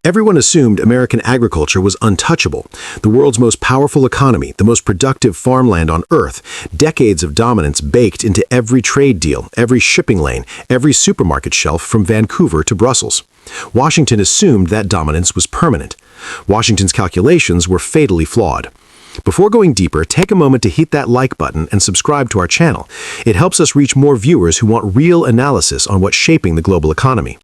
Everyone assumed American agriculture was untouchable, the world's most powerful economy, the most productive farmland on Earth, decades of dominance baked into every trade deal, every shipping lane, every supermarket shelf from Vancouver to Brussels. Washington assumed that dominance was permanent. Washington's calculations were fatally flawed. Before going deeper, take a moment to hit that like button and subscribe to our channel. It helps us reach more viewers who want real analysis on what's shaping the global economy.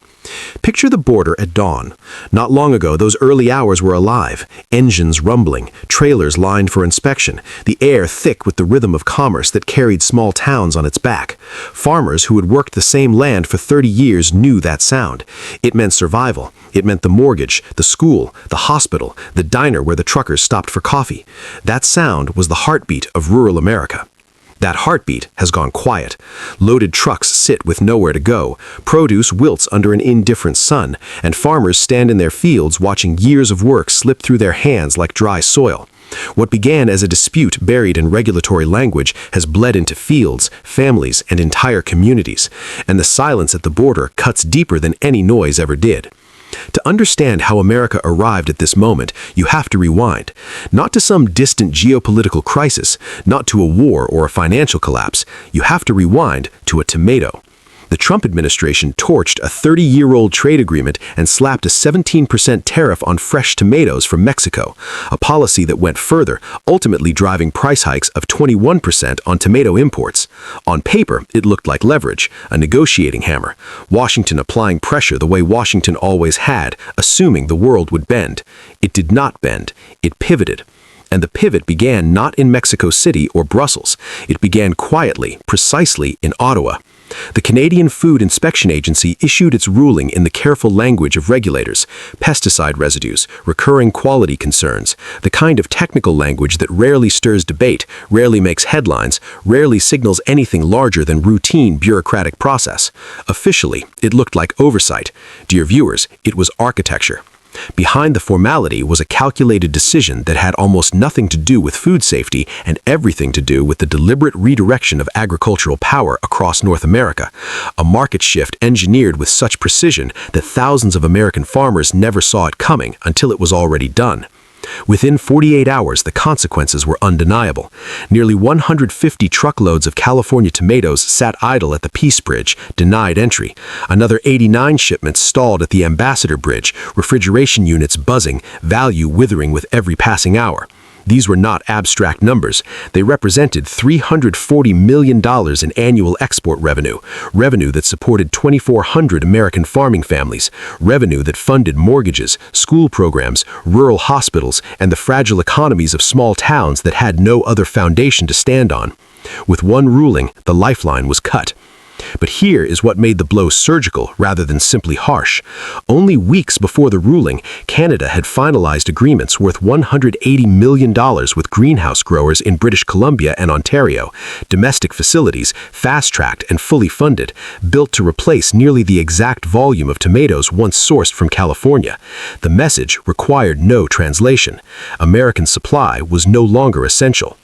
Picture the border at dawn. Not long ago, those early hours were alive. Engines rumbling, trailers lined for inspection, the air thick with the rhythm of commerce that carried small towns on its back. Farmers who had worked the same land for 30 years knew that sound. It meant survival. It meant the mortgage, the school, the hospital, the diner where the truckers stopped for coffee. That sound was the heartbeat of rural America. That heartbeat has gone quiet. Loaded trucks sit with nowhere to go, produce wilts under an indifferent sun, and farmers stand in their fields watching years of work slip through their hands like dry soil. What began as a dispute buried in regulatory language has bled into fields, families, and entire communities, and the silence at the border cuts deeper than any noise ever did. To understand how America arrived at this moment, you have to rewind, not to some distant geopolitical crisis, not to a war or a financial collapse. You have to rewind to a tomato. The Trump administration torched a 30-year-old trade agreement and slapped a 17% tariff on fresh tomatoes from Mexico, a policy that went further, ultimately driving price hikes of 21% on tomato imports. On paper, it looked like leverage, a negotiating hammer, Washington applying pressure the way Washington always had, assuming the world would bend. It did not bend. It pivoted. And the pivot began not in Mexico City or Brussels. It began quietly, precisely in Ottawa. The Canadian Food Inspection Agency issued its ruling in the careful language of regulators: pesticide residues, recurring quality concerns, the kind of technical language that rarely stirs debate, rarely makes headlines, rarely signals anything larger than routine bureaucratic process. Officially, it looked like oversight. Dear viewers, it was architecture. Behind the formality was a calculated decision that had almost nothing to do with food safety and everything to do with the deliberate redirection of agricultural power across North America, a market shift engineered with such precision that thousands of American farmers never saw it coming until it was already done. Within 48 hours, the consequences were undeniable. Nearly 150 truckloads of California tomatoes sat idle at the Peace Bridge, denied entry. Another 89 shipments stalled at the Ambassador Bridge, refrigeration units buzzing, value withering with every passing hour. These were not abstract numbers. They represented $340 million in annual export revenue, revenue that supported 2,400 American farming families, revenue that funded mortgages, school programs, rural hospitals, and the fragile economies of small towns that had no other foundation to stand on. With one ruling, the lifeline was cut. But here is what made the blow surgical rather than simply harsh. Only weeks before the ruling, Canada had finalized agreements worth $180 million with greenhouse growers in British Columbia and Ontario, domestic facilities, fast-tracked and fully funded, built to replace nearly the exact volume of tomatoes once sourced from California. The message required no translation. American supply was no longer essential.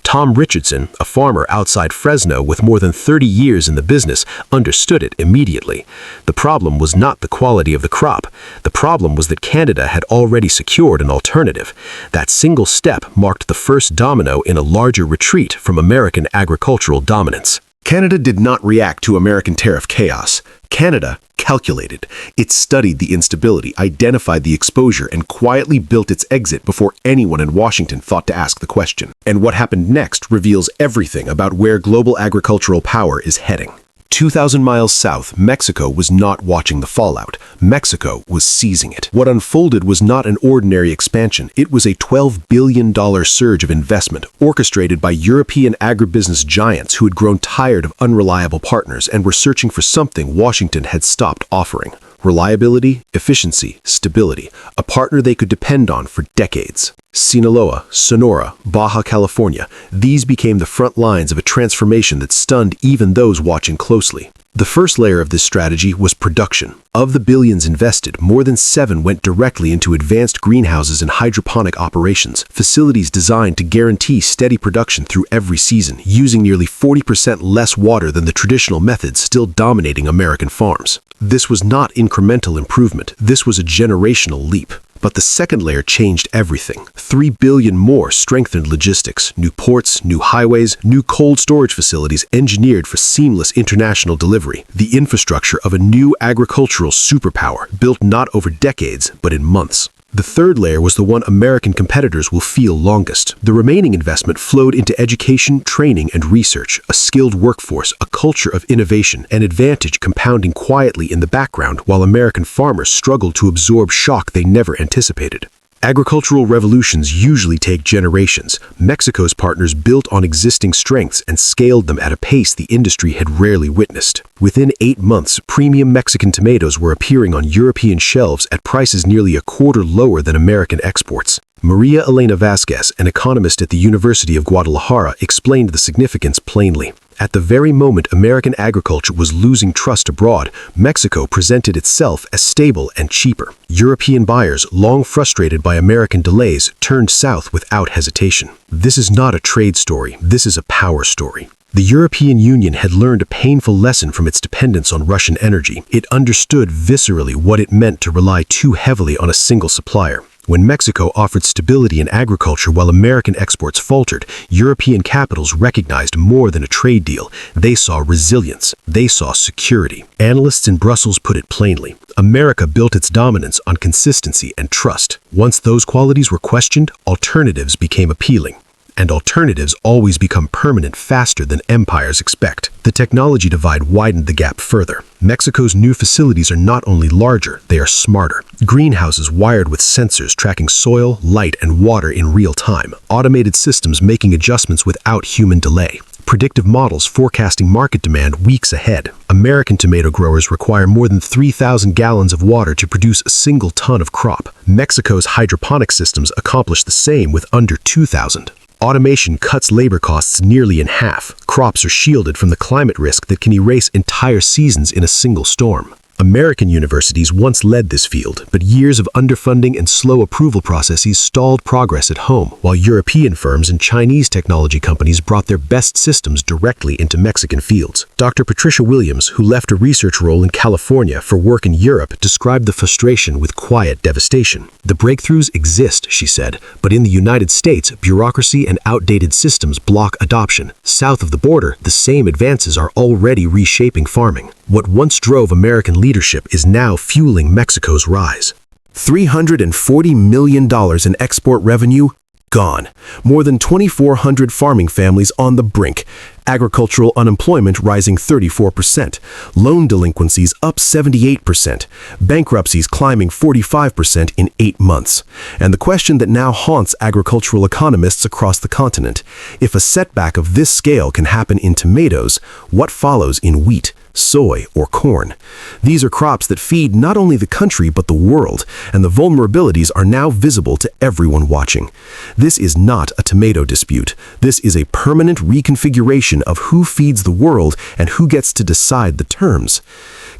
Tom Richardson, a farmer outside Fresno with more than 30 years in the business, understood it immediately. The problem was not the quality of the crop. The problem was that Canada had already secured an alternative. That single step marked the first domino in a larger retreat from American agricultural dominance. Canada did not react to American tariff chaos. Canada calculated. It studied the instability, identified the exposure, and quietly built its exit before anyone in Washington thought to ask the question. And what happened next reveals everything about where global agricultural power is heading. 2,000 miles south, Mexico was not watching the fallout. Mexico was seizing it. What unfolded was not an ordinary expansion. It was a $12 billion surge of investment, orchestrated by European agribusiness giants who had grown tired of unreliable partners and were searching for something Washington had stopped offering: reliability, efficiency, stability, a partner they could depend on for decades. Sinaloa, Sonora, Baja California, these became the front lines of a transformation that stunned even those watching closely. The first layer of this strategy was production. Of the billions invested, more than 7 went directly into advanced greenhouses and hydroponic operations, facilities designed to guarantee steady production through every season, using nearly 40% less water than the traditional methods still dominating American farms. This was not incremental improvement, this was a generational leap. But the second layer changed everything. 3 billion more strengthened logistics, new ports, new highways, new cold storage facilities engineered for seamless international delivery, the infrastructure of a new agricultural superpower built not over decades, but in months. The third layer was the one American competitors will feel longest. The remaining investment flowed into education, training, and research, a skilled workforce, a culture of innovation, an advantage compounding quietly in the background while American farmers struggled to absorb shock they never anticipated. Agricultural revolutions usually take generations. Mexico's partners built on existing strengths and scaled them at a pace the industry had rarely witnessed. Within 8 months, premium Mexican tomatoes were appearing on European shelves at prices nearly a quarter lower than American exports. Maria Elena Vasquez, an economist at the University of Guadalajara, explained the significance plainly. At the very moment American agriculture was losing trust abroad, Mexico presented itself as stable and cheaper. European buyers, long frustrated by American delays, turned south without hesitation. This is not a trade story, this is a power story. The European Union had learned a painful lesson from its dependence on Russian energy. It understood viscerally what it meant to rely too heavily on a single supplier. When Mexico offered stability in agriculture while American exports faltered, European capitals recognized more than a trade deal. They saw resilience. They saw security. Analysts in Brussels put it plainly. America built its dominance on consistency and trust. Once those qualities were questioned, alternatives became appealing. And alternatives always become permanent faster than empires expect. The technology divide widened the gap further. Mexico's new facilities are not only larger, they are smarter. Greenhouses wired with sensors tracking soil, light, and water in real time. Automated systems making adjustments without human delay. Predictive models forecasting market demand weeks ahead. American tomato growers require more than 3,000 gallons of water to produce a single ton of crop. Mexico's hydroponic systems accomplish the same with under 2,000. Automation cuts labor costs nearly in half. Crops are shielded from the climate risk that can erase entire seasons in a single storm. American universities once led this field, but years of underfunding and slow approval processes stalled progress at home, while European firms and Chinese technology companies brought their best systems directly into Mexican fields. Dr. Patricia Williams, who left a research role in California for work in Europe, described the frustration with quiet devastation. The breakthroughs exist, she said, but in the United States, bureaucracy and outdated systems block adoption. South of the border, the same advances are already reshaping farming. What once drove American leadership is now fueling Mexico's rise. $340 million in export revenue gone. More than 2,400 farming families on the brink. Agricultural unemployment rising 34%. Loan delinquencies up 78%. Bankruptcies climbing 45% in 8 months. And the question that now haunts agricultural economists across the continent: if a setback of this scale can happen in tomatoes, what follows in wheat, soy, or corn? These are crops that feed not only the country but the world, and the vulnerabilities are now visible to everyone watching. This is not a tomato dispute. This is a permanent reconfiguration of who feeds the world and who gets to decide the terms.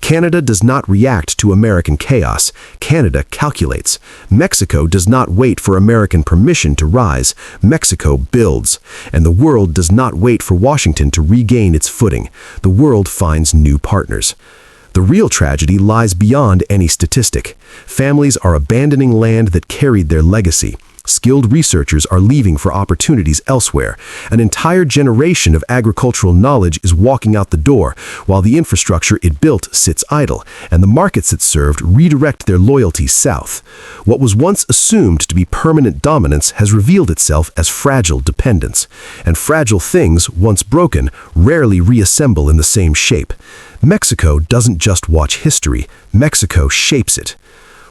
Canada does not react to American chaos. Canada calculates. Mexico does not wait for American permission to rise. Mexico builds. And the world does not wait for Washington to regain its footing. The world finds new partners. The real tragedy lies beyond any statistic. Families are abandoning land that carried their legacy. Skilled researchers are leaving for opportunities elsewhere. An entire generation of agricultural knowledge is walking out the door, while the infrastructure it built sits idle, and the markets it served redirect their loyalty south. What was once assumed to be permanent dominance has revealed itself as fragile dependence. And fragile things, once broken, rarely reassemble in the same shape. Mexico doesn't just watch history, Mexico shapes it.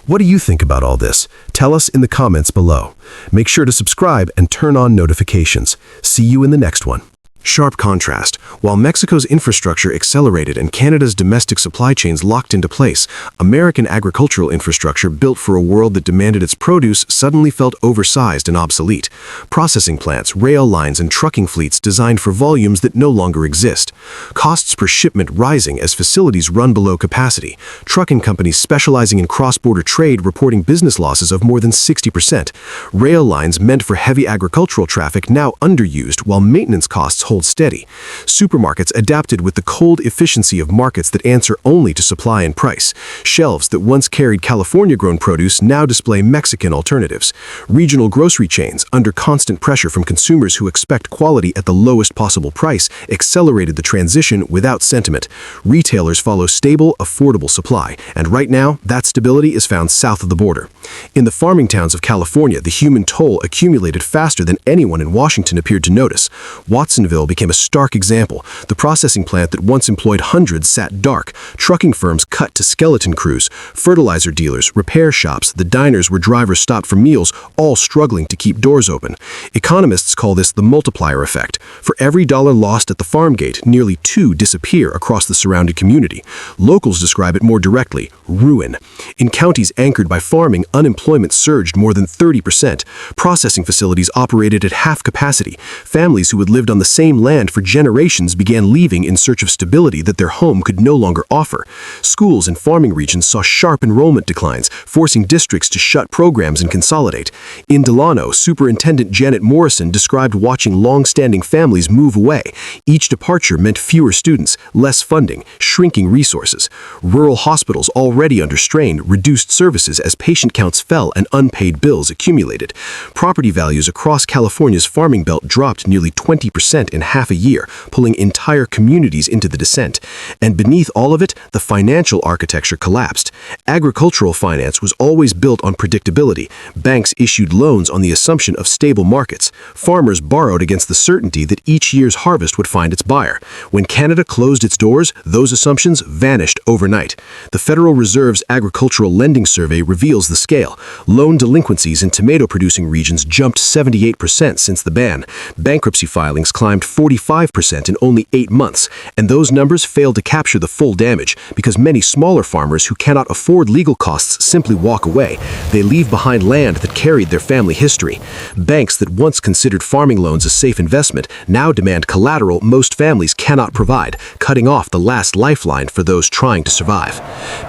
What do you think about all this? Tell us in the comments below. Make sure to subscribe and turn on notifications. See you in the next one. Sharp contrast. While Mexico's infrastructure accelerated and Canada's domestic supply chains locked into place, American agricultural infrastructure built for a world that demanded its produce suddenly felt oversized and obsolete. Processing plants, rail lines, and trucking fleets designed for volumes that no longer exist. Costs per shipment rising as facilities run below capacity. Trucking companies specializing in cross-border trade reporting business losses of more than 60%. Rail lines meant for heavy agricultural traffic now underused while maintenance costs hold steady. Supermarkets adapted with the cold efficiency of markets that answer only to supply and price. Shelves that once carried California-grown produce now display Mexican alternatives. Regional grocery chains, under constant pressure from consumers who expect quality at the lowest possible price, accelerated the transition without sentiment. Retailers follow stable, affordable supply, and right now, that stability is found south of the border. In the farming towns of California, the human toll accumulated faster than anyone in Washington appeared to notice. Watsonville became a stark example. The processing plant that once employed hundreds sat dark. Trucking firms cut to skeleton crews. Fertilizer dealers, repair shops, the diners where drivers stopped for meals, all struggling to keep doors open. Economists call this the multiplier effect. For every dollar lost at the farm gate, nearly two disappear across the surrounding community. Locals describe it more directly: ruin. In counties anchored by farming, unemployment surged more than 30%. Processing facilities operated at half capacity. Families who had lived on the same land for generations began leaving in search of stability that their home could no longer offer. Schools in farming regions saw sharp enrollment declines, forcing districts to shut programs and consolidate. In Delano, Superintendent Janet Morrison described watching long-standing families move away. Each departure meant fewer students, less funding, shrinking resources. Rural hospitals, already under strain, reduced services as patient counts fell and unpaid bills accumulated. Property values across California's farming belt dropped nearly 20% in half a year, pulling entire communities into the descent. And beneath all of it, the financial architecture collapsed. Agricultural finance was always built on predictability. Banks issued loans on the assumption of stable markets. Farmers borrowed against the certainty that each year's harvest would find its buyer. When Canada closed its doors, those assumptions vanished overnight. The Federal Reserve's Agricultural Lending Survey reveals the scale. Loan delinquencies in tomato-producing regions jumped 78% since the ban. Bankruptcy filings climbed 45% in only 8 months, and those numbers failed to capture the full damage because many smaller farmers who cannot afford legal costs simply walk away. They leave behind land that carried their family history. Banks that once considered farming loans a safe investment now demand collateral most families cannot provide, cutting off the last lifeline for those trying to survive.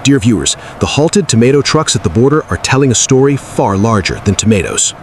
Dear viewers, the halted tomato trucks at the border are telling a story far larger than tomatoes.